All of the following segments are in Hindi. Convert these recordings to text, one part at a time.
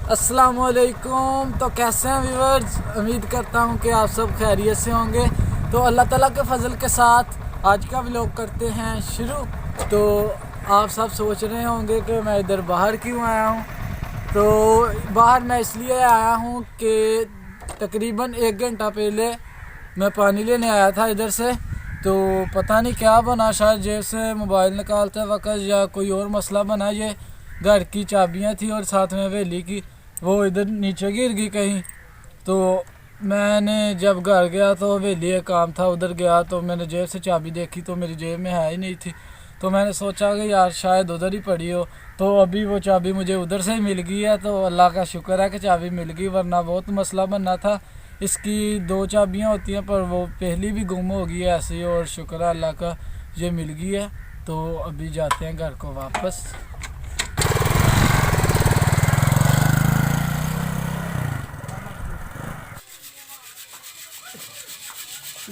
अस्सलामुअलैकुम। तो कैसे हैं व्यूअर्स, उम्मीद करता हूं कि आप सब खैरियत से होंगे। तो अल्लाह ताला के फजल के साथ आज का व्लॉग करते हैं शुरू। तो आप सब सोच रहे होंगे कि मैं इधर बाहर क्यों आया हूं। तो बाहर मैं इसलिए आया हूं कि तकरीबन 1 घंटा पहले मैं पानी लेने आया था इधर से। तो पता नहीं क्या बना, शायद जेब से मोबाइल निकालते वक्त या कोई और मसला बना। ये घर की चाबियां थी और साथ में हवेली की, वो इधर नीचे गिर गई कहीं। तो मैंने जब घर गया तो हवेली एक काम था, उधर गया तो मैंने जेब से चाबी देखी तो मेरी जेब में है ही नहीं थी। तो मैंने सोचा कि यार शायद उधर ही पड़ी हो। तो अभी वो चाबी मुझे उधर से ही मिल गई है। तो अल्लाह का शुक्र है कि चाबी मिल गई, वरना बहुत मसला बनना था। इसकी 2 चाबियाँ होती हैं पर वो पहली भी गुम हो गई है ऐसे ही, और शुक्र है अल्लाह का ये मिल गई है। तो अभी जाते हैं घर को वापस।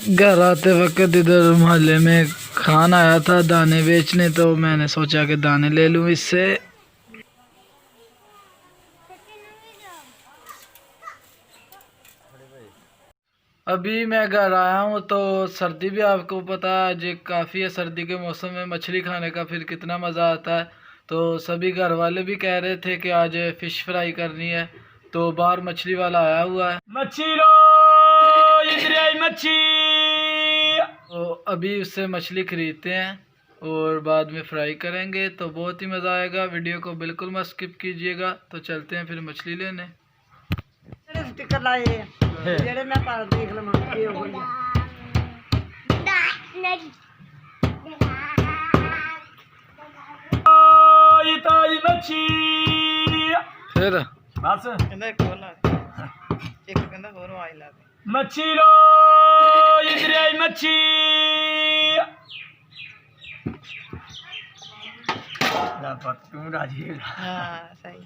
घर आते वक्त इधर मोहल्ले में खान आया था दाने बेचने, तो मैंने सोचा कि दाने ले लूँ इससे। अभी मैं घर आया हूँ तो सर्दी भी आपको पता है जी काफ़ी है। सर्दी के मौसम में मछली खाने का फिर कितना मज़ा आता है। तो सभी घर वाले भी कह रहे थे कि आज फ़िश फ्राई करनी है। तो बाहर मछली वाला आया हुआ है। मच्छी लो, इधर आई मच्छी। तो अभी उससे मछली खरीदते हैं और बाद में फ्राई करेंगे, तो बहुत ही मज़ा आएगा। वीडियो को बिल्कुल मत स्किप कीजिएगा। तो चलते हैं फिर मछली लेने। स्टिकर लाए जेड़े मैं पर देख लवां ये हो गया ये ताई मच्छी फिर बस कहंदा कोला एक कहंदा और आई ला मच्छी लो, इधर आई मच्छी। ला बात तू राजी। हां सही।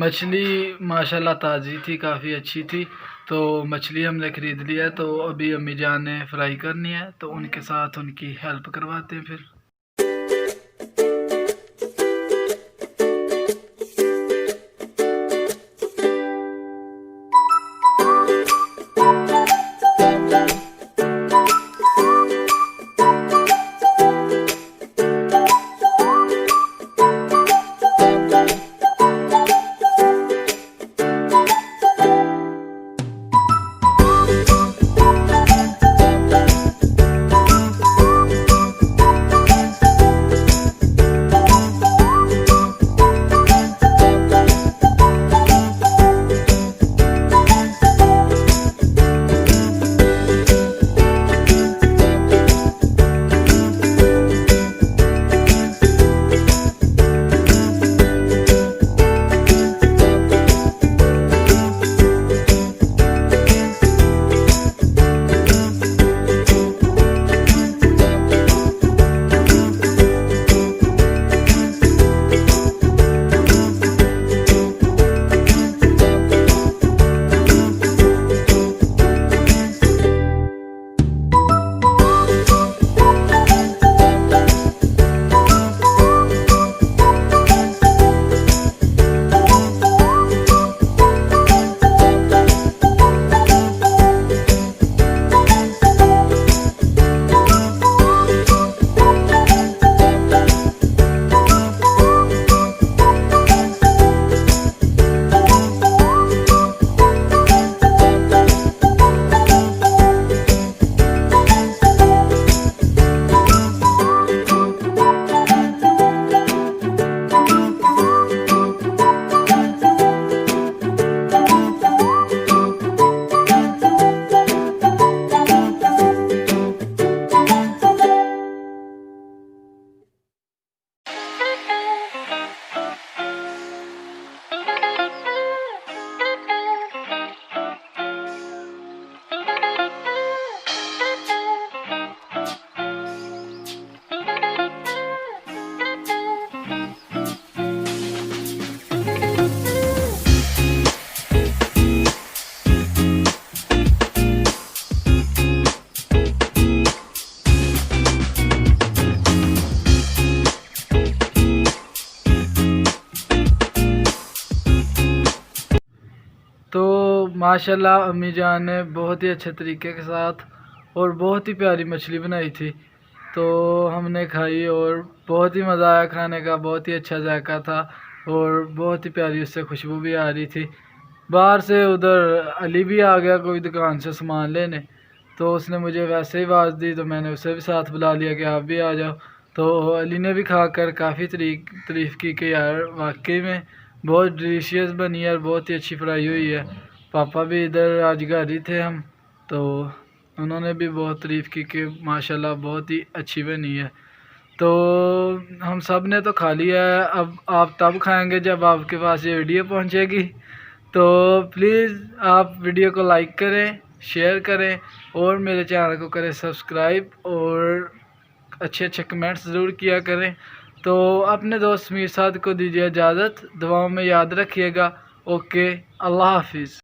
मछली माशाल्लाह ताज़ी थी, काफ़ी अच्छी थी। तो मछली हमने ख़रीद लिया है। तो अभी अम्मी जान ने फ्राई करनी है, तो उनके साथ उनकी हेल्प करवाते हैं फिर। माशाल्लाह अम्मी जान ने बहुत ही अच्छे तरीके के साथ और बहुत ही प्यारी मछली बनाई थी, तो हमने खाई और बहुत ही मज़ा आया खाने का। बहुत ही अच्छा जायका था और बहुत ही प्यारी उससे खुशबू भी आ रही थी। बाहर से उधर अली भी आ गया कोई दुकान से सामान लेने, तो उसने मुझे वैसे ही आवाज़ दी, तो मैंने उसे भी साथ बुला लिया कि आप भी आ जाओ। तो अली ने भी खाकर काफ़ी तारीफ़ की कि यार वाकई में बहुत डिलीशियस बनी है और बहुत ही अच्छी फ्राई हुई है। पापा भी इधर आज घर ही थे हम, तो उन्होंने भी बहुत तारीफ़ की कि माशाल्लाह बहुत ही अच्छी बनी है। तो हम सब ने तो खा लिया है, अब आप तब खाएंगे जब आपके पास ये वीडियो पहुंचेगी। तो प्लीज़ आप वीडियो को लाइक करें, शेयर करें और मेरे चैनल को करें सब्सक्राइब और अच्छे अच्छे कमेंट्स ज़रूर किया करें। तो अपने दोस्त समीर साद को दीजिए इजाज़त, दुआओं में याद रखिएगा। ओके, अल्लाह हाफिज़।